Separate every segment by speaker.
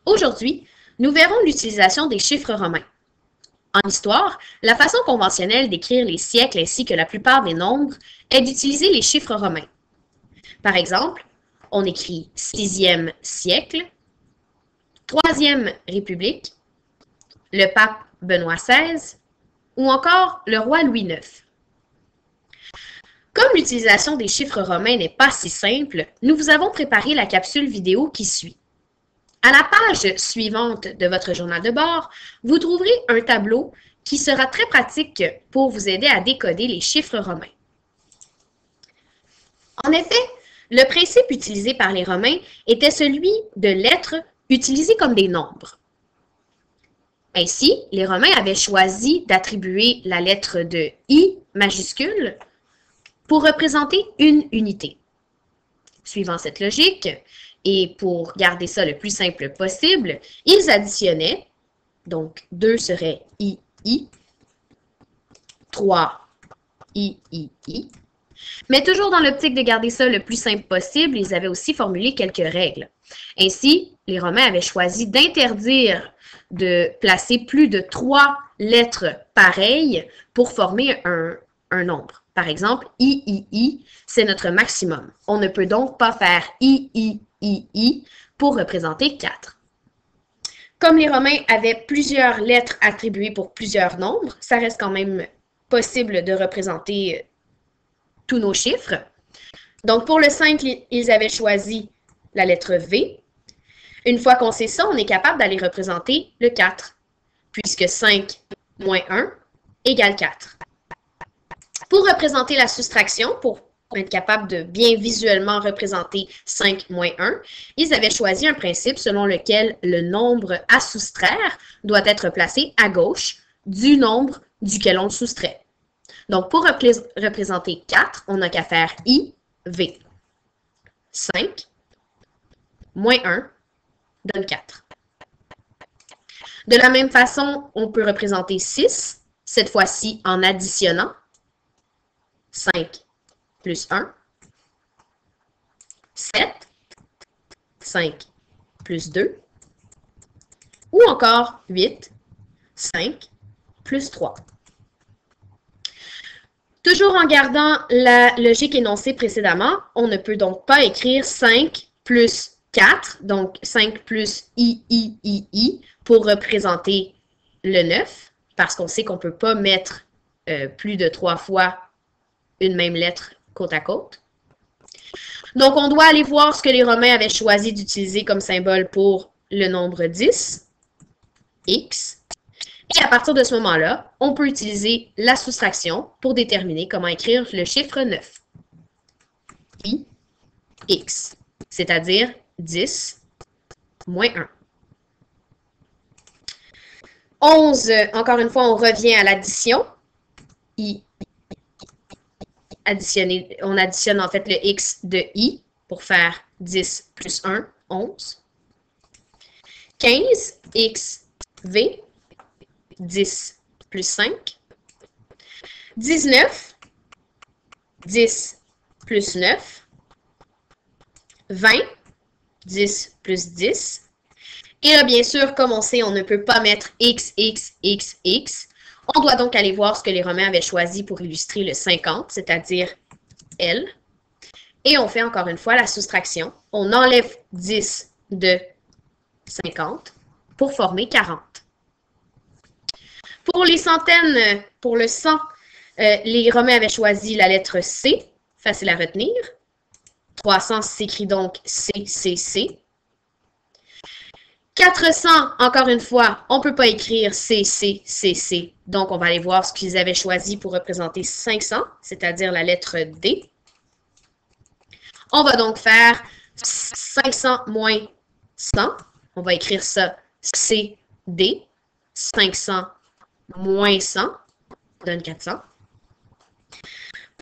Speaker 1: Aujourd'hui, nous verrons l'utilisation des chiffres romains. En histoire, la façon conventionnelle d'écrire les siècles ainsi que la plupart des nombres est d'utiliser les chiffres romains. Par exemple, on écrit 6e siècle, 3e République, le pape Benoît XVI ou encore le roi Louis IX. Comme l'utilisation des chiffres romains n'est pas si simple, nous vous avons préparé la capsule vidéo qui suit. À la page suivante de votre journal de bord, vous trouverez un tableau qui sera très pratique pour vous aider à décoder les chiffres romains. En effet, le principe utilisé par les Romains était celui de lettres utilisées comme des nombres. Ainsi, les Romains avaient choisi d'attribuer la lettre de I majuscule pour représenter une unité. Suivant cette logique, et pour garder ça le plus simple possible, ils additionnaient, donc 2 serait II, 3 III, mais toujours dans l'optique de garder ça le plus simple possible, ils avaient aussi formulé quelques règles. Ainsi, les Romains avaient choisi d'interdire de placer plus de 3 lettres pareilles pour former un nombre. Par exemple, III, c'est notre maximum. On ne peut donc pas faire III pour représenter 4. Comme les Romains avaient plusieurs lettres attribuées pour plusieurs nombres, ça reste quand même possible de représenter tous nos chiffres. Donc, pour le 5, ils avaient choisi la lettre V. Une fois qu'on sait ça, on est capable d'aller représenter le 4, puisque 5 moins 1 égale 4. Pour représenter la soustraction, pour être capable de bien visuellement représenter 5 moins 1, ils avaient choisi un principe selon lequel le nombre à soustraire doit être placé à gauche du nombre duquel on le soustrait. Donc, pour représenter 4, on n'a qu'à faire IV. 5 moins 1 donne 4. De la même façon, on peut représenter 6, cette fois-ci en additionnant 5 plus 1, 7, 5 plus 2, ou encore 8, 5 plus 3. Toujours en gardant la logique énoncée précédemment, on ne peut donc pas écrire 5 plus 4, donc 5 plus III, pour représenter le 9, parce qu'on sait qu'on ne peut pas mettre plus de 3 fois une même lettre côte à côte. Donc, on doit aller voir ce que les Romains avaient choisi d'utiliser comme symbole pour le nombre 10, X. Et à partir de ce moment-là, on peut utiliser la soustraction pour déterminer comment écrire le chiffre 9. X, c'est-à-dire 10 moins 1. 11, encore une fois, on revient à l'addition. On additionne en fait le X de I pour faire 10 plus 1, 11. 15, XV, 10 plus 5. 19, 10 plus 9. 20, 10 plus 10. Et là, bien sûr, comme on sait, on ne peut pas mettre X. On doit donc aller voir ce que les Romains avaient choisi pour illustrer le 50, c'est-à-dire L. Et on fait encore une fois la soustraction. On enlève 10 de 50 pour former 40. Pour les centaines, pour le 100, les Romains avaient choisi la lettre C, facile à retenir. 300 s'écrit donc CCC. 400, encore une fois, on ne peut pas écrire CCCC, donc on va aller voir ce qu'ils avaient choisi pour représenter 500, c'est-à-dire la lettre D. On va donc faire 500 moins 100, on va écrire ça CD, 500 moins 100, donne 400.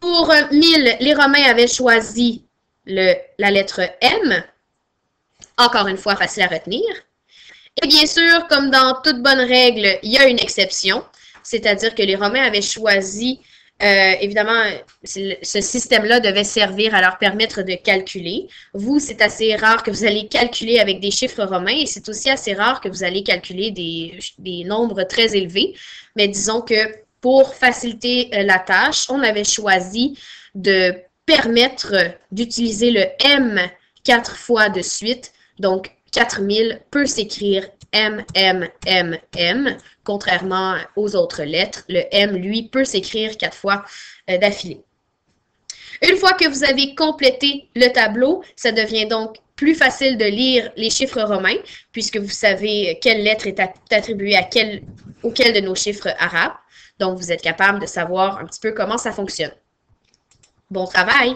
Speaker 1: Pour 1000, les Romains avaient choisi la lettre M, encore une fois, facile à retenir. Et bien sûr, comme dans toute bonne règle, il y a une exception, c'est-à-dire que les Romains avaient choisi Évidemment, ce système-là devait servir à leur permettre de calculer. Vous, c'est assez rare que vous allez calculer avec des chiffres romains et c'est aussi assez rare que vous allez calculer des nombres très élevés. Mais disons que pour faciliter la tâche, on avait choisi de permettre d'utiliser le M 4 fois de suite. Donc, 4000 peut s'écrire M, M, M, M, contrairement aux autres lettres. Le M, lui, peut s'écrire 4 fois d'affilée. Une fois que vous avez complété le tableau, ça devient donc plus facile de lire les chiffres romains, puisque vous savez quelle lettre est attribuée auquel de nos chiffres arabes. Donc, vous êtes capable de savoir un petit peu comment ça fonctionne. Bon travail!